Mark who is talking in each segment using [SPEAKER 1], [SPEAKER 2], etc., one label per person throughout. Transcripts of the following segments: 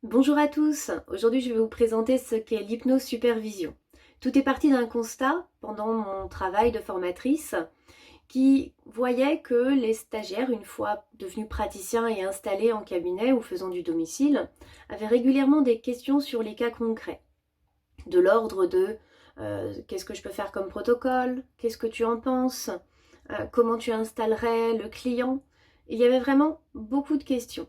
[SPEAKER 1] Bonjour à tous, aujourd'hui je vais vous présenter ce qu'est l'hypnose supervision. Tout est parti d'un constat pendant mon travail de formatrice qui voyait que les stagiaires, une fois devenus praticiens et installés en cabinet ou faisant du domicile, avaient régulièrement des questions sur les cas concrets, de l'ordre de qu'est-ce que je peux faire comme protocole, qu'est-ce que tu en penses, comment tu installerais le client. Il y avait vraiment beaucoup de questions.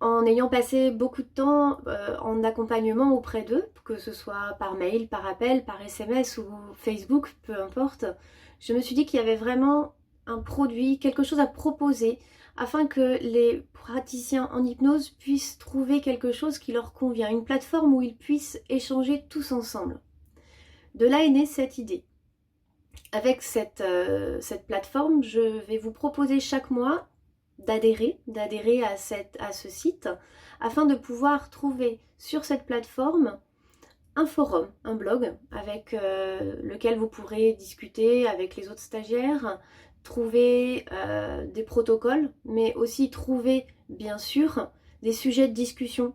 [SPEAKER 1] En ayant passé beaucoup de temps en accompagnement auprès d'eux, que ce soit par mail, par appel, par SMS ou Facebook, peu importe, je me suis dit qu'il y avait vraiment un produit, quelque chose à proposer afin que les praticiens en hypnose puissent trouver quelque chose qui leur convient, une plateforme où ils puissent échanger tous ensemble. De là est née cette idée. Avec cette plateforme, je vais vous proposer chaque mois d'adhérer à ce site afin de pouvoir trouver sur cette plateforme un forum, un blog avec lequel vous pourrez discuter avec les autres stagiaires, trouver des protocoles, mais aussi trouver bien sûr des sujets de discussion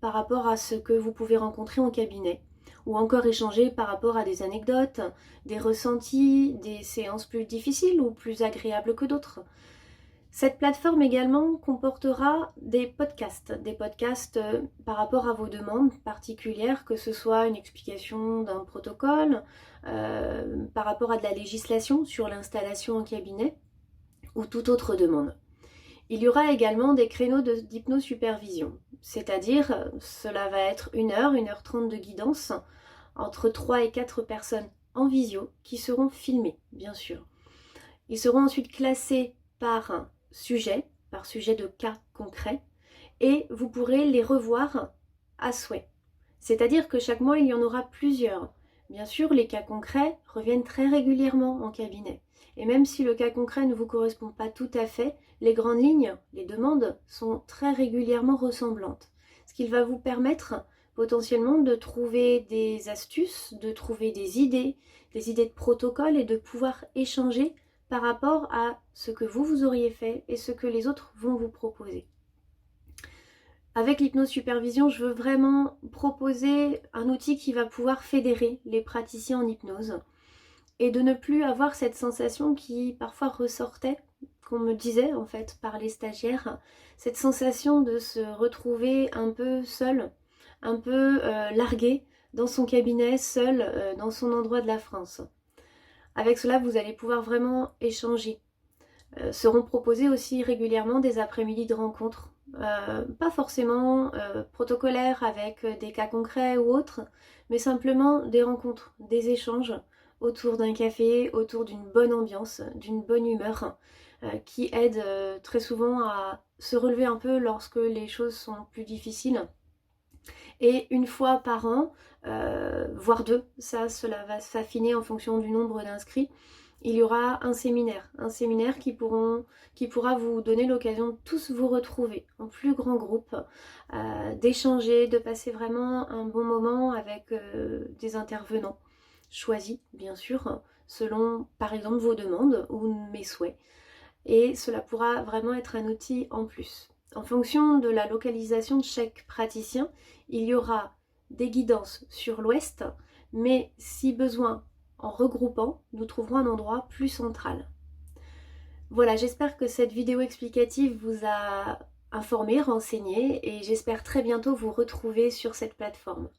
[SPEAKER 1] par rapport à ce que vous pouvez rencontrer en cabinet, ou encore échanger par rapport à des anecdotes, des ressentis, des séances plus difficiles ou plus agréables que d'autres. Cette plateforme également comportera des podcasts par rapport à vos demandes particulières, que ce soit une explication d'un protocole, par rapport à de la législation sur l'installation en cabinet ou toute autre demande. Il y aura également des créneaux d'hypnosupervision, c'est-à-dire cela va être 1 heure 30 de guidance entre 3 et 4 personnes en visio qui seront filmées, bien sûr. Ils seront ensuite classés par sujet de cas concrets, et vous pourrez les revoir à souhait. C'est-à-dire que chaque mois, il y en aura plusieurs. Bien sûr, les cas concrets reviennent très régulièrement en cabinet. Et même si le cas concret ne vous correspond pas tout à fait, les grandes lignes, les demandes sont très régulièrement ressemblantes. Ce qui va vous permettre potentiellement de trouver des astuces, de trouver des idées de protocole et de pouvoir échanger par rapport à ce que vous auriez fait et ce que les autres vont vous proposer. Avec l'hypnose supervision, je veux vraiment proposer un outil qui va pouvoir fédérer les praticiens en hypnose et de ne plus avoir cette sensation qui parfois ressortait, qu'on me disait en fait par les stagiaires, cette sensation de se retrouver un peu seul, un peu largué dans son cabinet, seul dans son endroit de la France. Avec cela, vous allez pouvoir vraiment échanger. Seront proposés aussi régulièrement des après-midi de rencontres, pas forcément protocolaires avec des cas concrets ou autres, mais simplement des rencontres, des échanges autour d'un café, autour d'une bonne ambiance, d'une bonne humeur, qui aident très souvent à se relever un peu lorsque les choses sont plus difficiles. Et une fois par an, voire deux, cela va s'affiner en fonction du nombre d'inscrits, il y aura un séminaire qui pourra vous donner l'occasion de tous vous retrouver en plus grand groupe, d'échanger, de passer vraiment un bon moment avec des intervenants choisis, bien sûr, selon par exemple vos demandes ou mes souhaits. Et cela pourra vraiment être un outil en plus. En fonction de la localisation de chaque praticien, il y aura des guidances sur l'ouest, mais si besoin, en regroupant, nous trouverons un endroit plus central. Voilà, j'espère que cette vidéo explicative vous a informé, renseigné, et j'espère très bientôt vous retrouver sur cette plateforme.